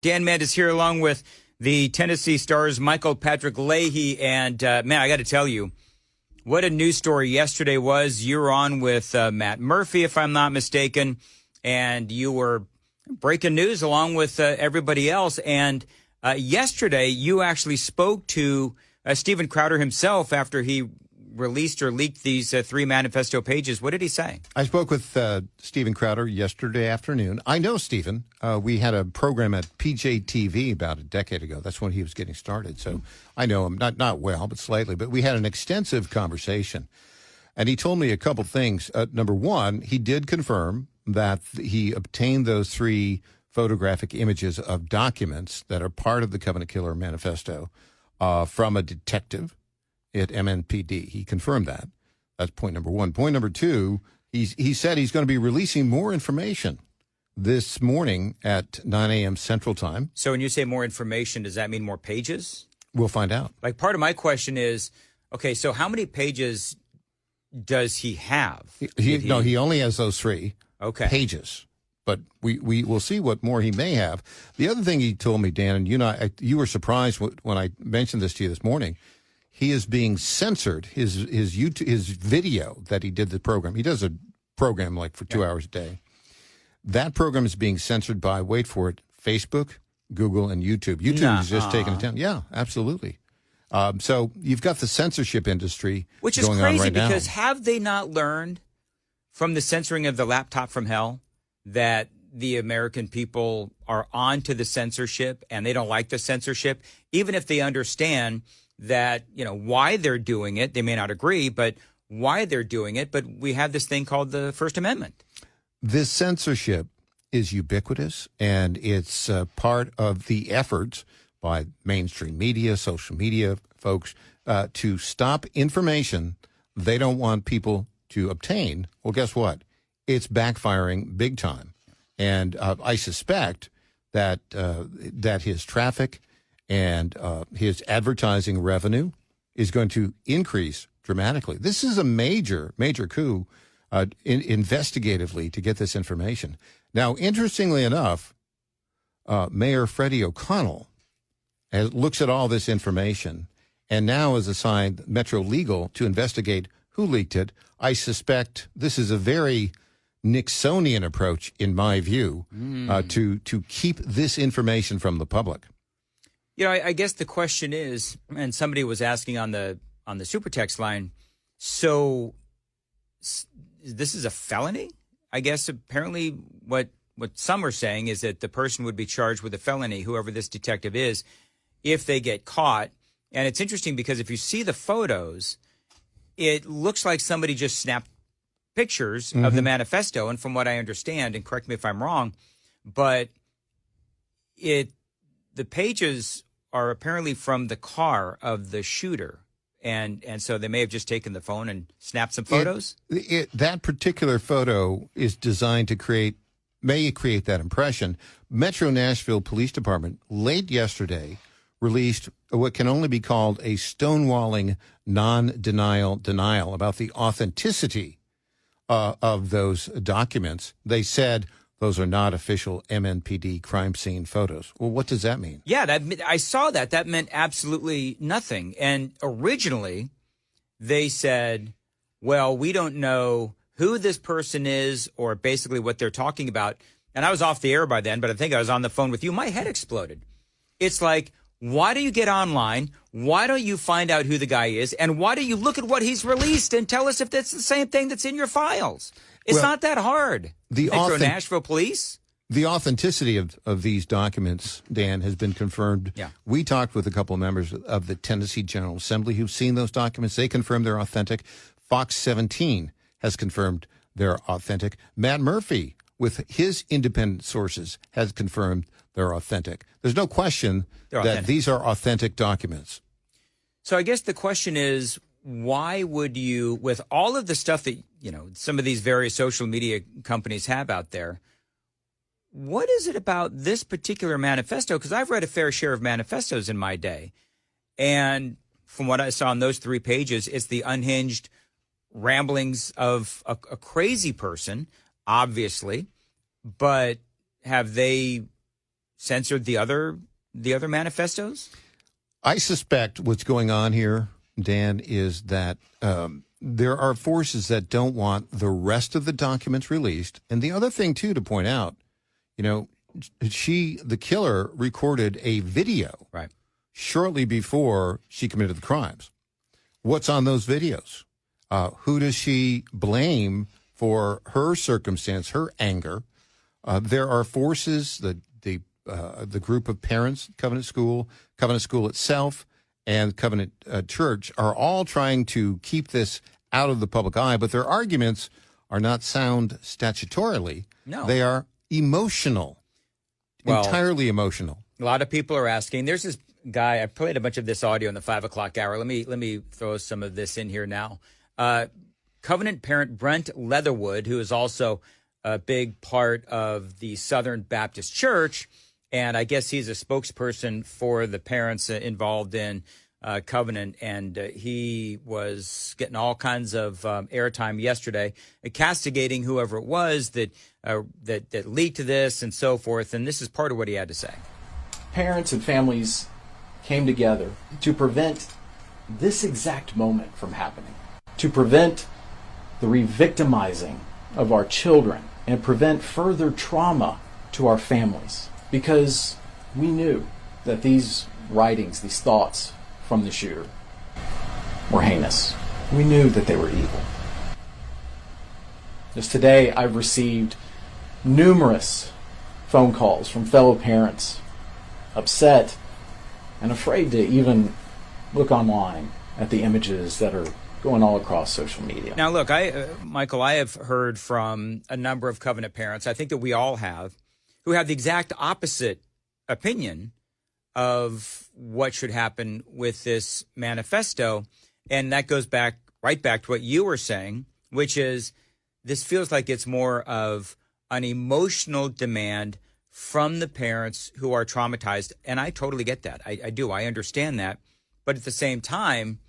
Dan Mandis here along with the Tennessee Stars, Michael Patrick Leahy. And, man, I got to tell you, what a news story yesterday was. You were on with Matt Murphy, if I'm not mistaken, and you were breaking news along with everybody else. And yesterday, you actually spoke to Steven Crowder himself after he released or leaked these 3 manifesto pages. What did he say? I spoke with Steven Crowder yesterday afternoon. I know Steven. We had a program at PJTV about a decade ago. That's when he was getting started. So I know him, not well, but slightly. But we had an extensive conversation. And he told me a couple things. Number one, he did confirm that he obtained those 3 photographic images of documents that are part of the Covenant Killer Manifesto from a detective at MNPD. He confirmed that. That's point number one. Point number two, he said he's going to be releasing more information this morning at 9 a.m. Central Time. So when you say more information, does that mean more pages? We'll find out. Like, part of my question is, okay, so how many pages does he have? No, he only has those 3 pages. But we will see what more he may have. The other thing he told me, Dan, and you were surprised when I mentioned this to you this morning. He is being censored. His video that he did the program. He does a program like for 2 hours a day. That program is being censored by, wait for it, Facebook, Google, and YouTube. YouTube is just taking it down. Yeah, absolutely. So you've got the censorship industry which is going crazy on right now. Because have they not learned from the censoring of the laptop from hell that the American people are on to the censorship and they don't like the censorship, even if they understand that, why they're doing it. They may not agree, but why they're doing it. But we have this thing called the First Amendment. This censorship is ubiquitous, and it's part of the efforts by mainstream media, social media folks, to stop information they don't want people to obtain. Well, guess what? It's backfiring big time. And I suspect that his traffic and his advertising revenue is going to increase dramatically. This is a major, major coup investigatively to get this information. Now, interestingly enough, Mayor Freddie O'Connell looks at all this information and now has assigned Metro Legal to investigate who leaked it. I suspect this is a very Nixonian approach, in my view, to keep this information from the public. I guess the question is, and somebody was asking on the super text line, so this is a felony? I guess apparently what some are saying is that the person would be charged with a felony, whoever this detective is, if they get caught. And it's interesting because if you see the photos, it looks like somebody just snapped pictures of the manifesto. And from what I understand, and correct me if I'm wrong, but the pages are apparently from the car of the shooter. And so they may have just taken the phone and snapped some photos. That particular photo is designed to may create that impression. Metro Nashville Police Department late yesterday released what can only be called a stonewalling non-denial denial about the authenticity of those documents. They said those are not official MNPD crime scene photos. Well, what does that mean? Yeah, I saw that. That meant absolutely nothing. And originally, they said, well, we don't know who this person is or basically what they're talking about. And I was off the air by then, but I think I was on the phone with you. My head exploded. It's like, why do you get online? Why don't you find out who the guy is? And why don't you look at what he's released and tell us if that's the same thing that's in your files? It's not that hard. Metro Nashville Police? The authenticity of these documents, Dan, has been confirmed. Yeah. We talked with a couple of members of the Tennessee General Assembly who've seen those documents. They confirmed they're authentic. Fox 17 has confirmed they're authentic. Matt Murphy, with his independent sources, has confirmed they're authentic. There's no question that these are authentic documents. So I guess the question is, why would you, with all of the stuff that, some of these various social media companies have out there, what is it about this particular manifesto? Because I've read a fair share of manifestos in my day. And from what I saw on those 3 pages, it's the unhinged ramblings of a crazy person, obviously. But have they censored the other manifestos? I suspect what's going on here, Dan, is that there are forces that don't want the rest of the documents released. And the other thing, too, to point out, the killer recorded a video right shortly before she committed the crimes. What's on those videos? Who does she blame for her circumstance, her anger? There are forces, the group of parents, Covenant School itself, and Covenant Church are all trying to keep this out of the public eye, but their arguments are not sound statutorily. No. They are emotional, entirely emotional. A lot of people are asking. There's this guy, I played a bunch of this audio in the 5 o'clock hour. Let me throw some of this in here now. Covenant parent Brent Leatherwood, who is also a big part of the Southern Baptist Church, and I guess he's a spokesperson for the parents involved in Covenant, and he was getting all kinds of airtime yesterday, castigating whoever it was that leaked this and so forth. And this is part of what he had to say. Parents and families came together to prevent this exact moment from happening, to prevent the re-victimizing of our children and prevent further trauma to our families, because we knew that these writings, these thoughts from the shooter were heinous. We knew that they were evil. Just today, I've received numerous phone calls from fellow parents, upset and afraid to even look online at the images that are going all across social media. Now, look, Michael, I have heard from a number of Covenant parents, I think that we all have, who have the exact opposite opinion of what should happen with this manifesto. And that goes right back to what you were saying, which is this feels like it's more of an emotional demand from the parents who are traumatized. And I totally get that. I do. I understand that. But at the same time,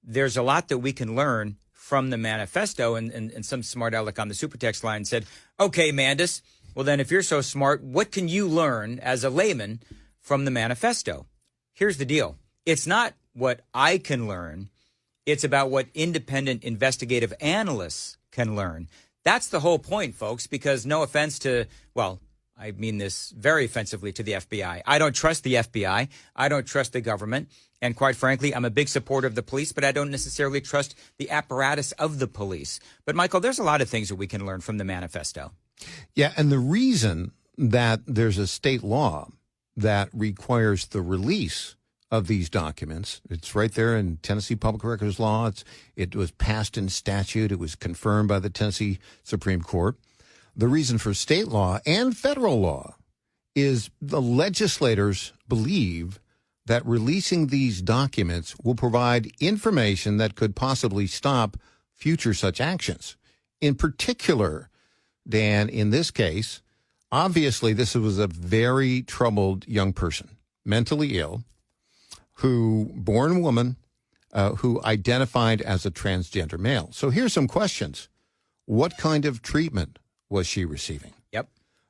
there's a lot that we can learn from the manifesto. And some smart aleck on the super text line said, okay, Mandis, well, then if you're so smart, what can you learn as a layman from the manifesto? Here's the deal. It's not what I can learn. It's about what independent investigative analysts can learn. That's the whole point, folks, because no offense to, well, I mean this very offensively to the FBI. I don't trust the FBI. I don't trust the government. And quite frankly, I'm a big supporter of the police, but I don't necessarily trust the apparatus of the police. But Michael, there's a lot of things that we can learn from the manifesto. Yeah, and the reason that there's a state law that requires the release of these documents, it's right there in Tennessee Public Records Law. It was passed in statute. It was confirmed by the Tennessee Supreme Court. The reason for state law and federal law is the legislators believe that releasing these documents will provide information that could possibly stop future such actions. In particular, Dan, in this case, obviously this was a very troubled young person, mentally ill, born woman, who identified as a transgender male. So here's some questions. What kind of treatment was she receiving? Yep.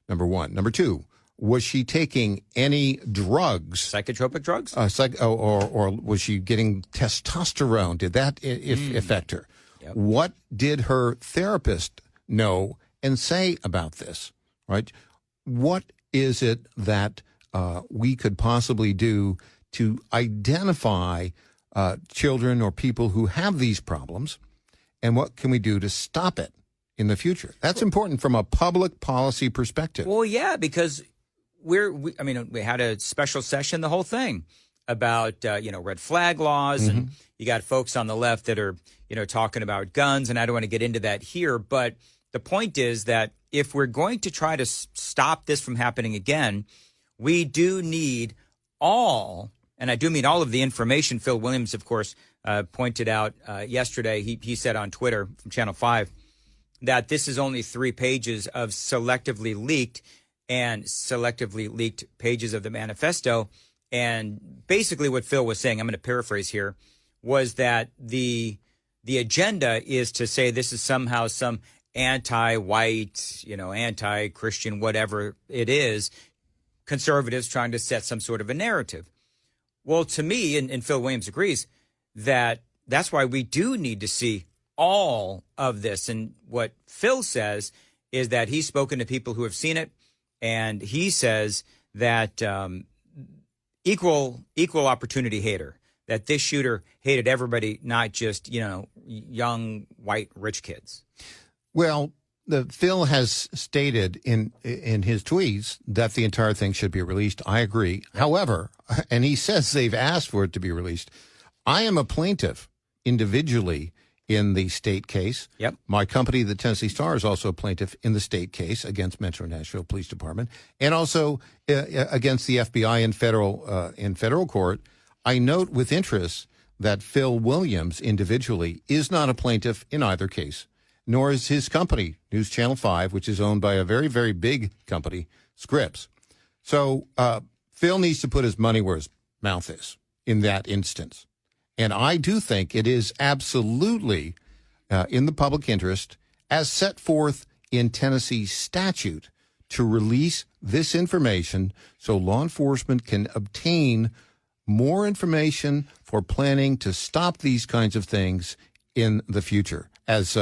Number one. Number two, was she taking any drugs? Psychotropic drugs? Or was she getting testosterone? Did that affect her? Yep. What did her therapist know and say about this? Right? What is it that we could possibly do to identify children or people who have these problems, and what can we do to stop it in the future? That's important from a public policy perspective. Well, yeah, because we had a special session, the whole thing about, red flag laws. And you got folks on the left that are, talking about guns. And I don't want to get into that here. But the point is that if we're going to try to stop this from happening again, we do need all, and I do mean all of the information. Phil Williams, of course, pointed out yesterday, he said on Twitter from Channel 5, that this is only 3 pages of selectively leaked pages of the manifesto. And basically what Phil was saying, I'm going to paraphrase here, was that the agenda is to say this is somehow some anti-white, anti-Christian, whatever it is, conservatives trying to set some sort of a narrative. Well, to me, and Phil Williams agrees, that's why we do need to see all of this. And what Phil says is that he's spoken to people who have seen it, and he says that equal opportunity hater, that this shooter hated everybody, not just, young, white, rich kids. Well, Phil has stated in his tweets that the entire thing should be released. I agree. However, and he says they've asked for it to be released. I am a plaintiff individually in the state case. Yep. My company, the Tennessee Star, is also a plaintiff in the state case against Metro Nashville Police Department, and also against the FBI in federal court. I note with interest that Phil Williams individually is not a plaintiff in either case, nor is his company, News Channel 5, which is owned by a very, very big company, Scripps. So Phil needs to put his money where his mouth is in that instance. And I do think it is absolutely in the public interest, as set forth in Tennessee's statute, to release this information so law enforcement can obtain more information for planning to stop these kinds of things in the future. As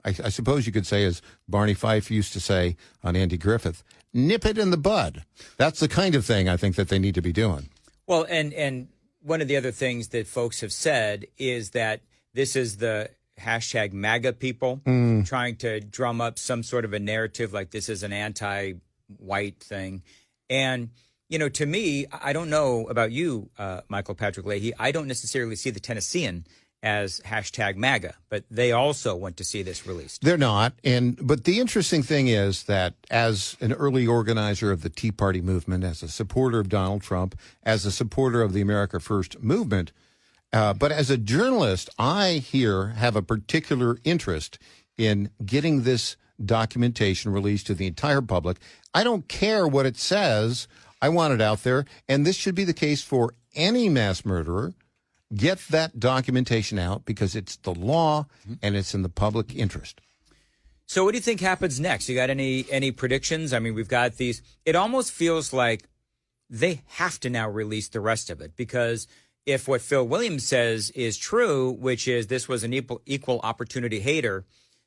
I suppose you could say, as Barney Fife used to say on Andy Griffith, nip it in the bud. That's the kind of thing I think that they need to be doing. Well, and one of the other things that folks have said is that this is the hashtag MAGA people trying to drum up some sort of a narrative like this is an anti-white thing. And, to me, I don't know about you, Michael Patrick Leahy, I don't necessarily see the Tennessean as hashtag MAGA, but they also want to see this released. They're not. But the interesting thing is that as an early organizer of the Tea Party movement, as a supporter of Donald Trump, as a supporter of the America First movement, but as a journalist, I here have a particular interest in getting this documentation released to the entire public. I don't care what it says. I want it out there. And this should be the case for any mass murderer. Get that documentation out because it's the law and it's in the public interest. So what do you think happens next? You got any predictions? I mean, we've got these. It almost feels like they have to now release the rest of it, because if what Phil Williams says is true, which is this was an equal opportunity hater,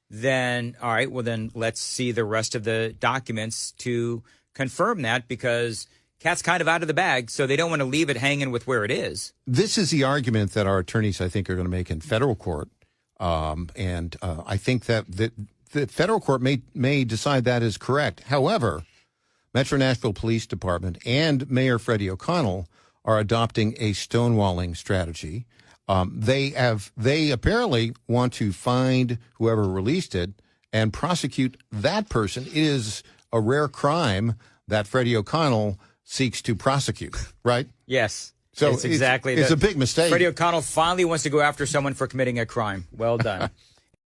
then all right, well then let's see the rest of the documents to confirm that, because cat's kind of out of the bag, so they don't want to leave it hanging with where it is. This is the argument that our attorneys, I think, are going to make in federal court. And I think that the federal court may decide that is correct. However, Metro Nashville Police Department and Mayor Freddie O'Connell are adopting a stonewalling strategy. They apparently want to find whoever released it and prosecute that person. It is a rare crime that Freddie O'Connell seeks to prosecute, right? Yes. So it's exactly. It's a big mistake. Freddie O'Connell finally wants to go after someone for committing a crime. Well done.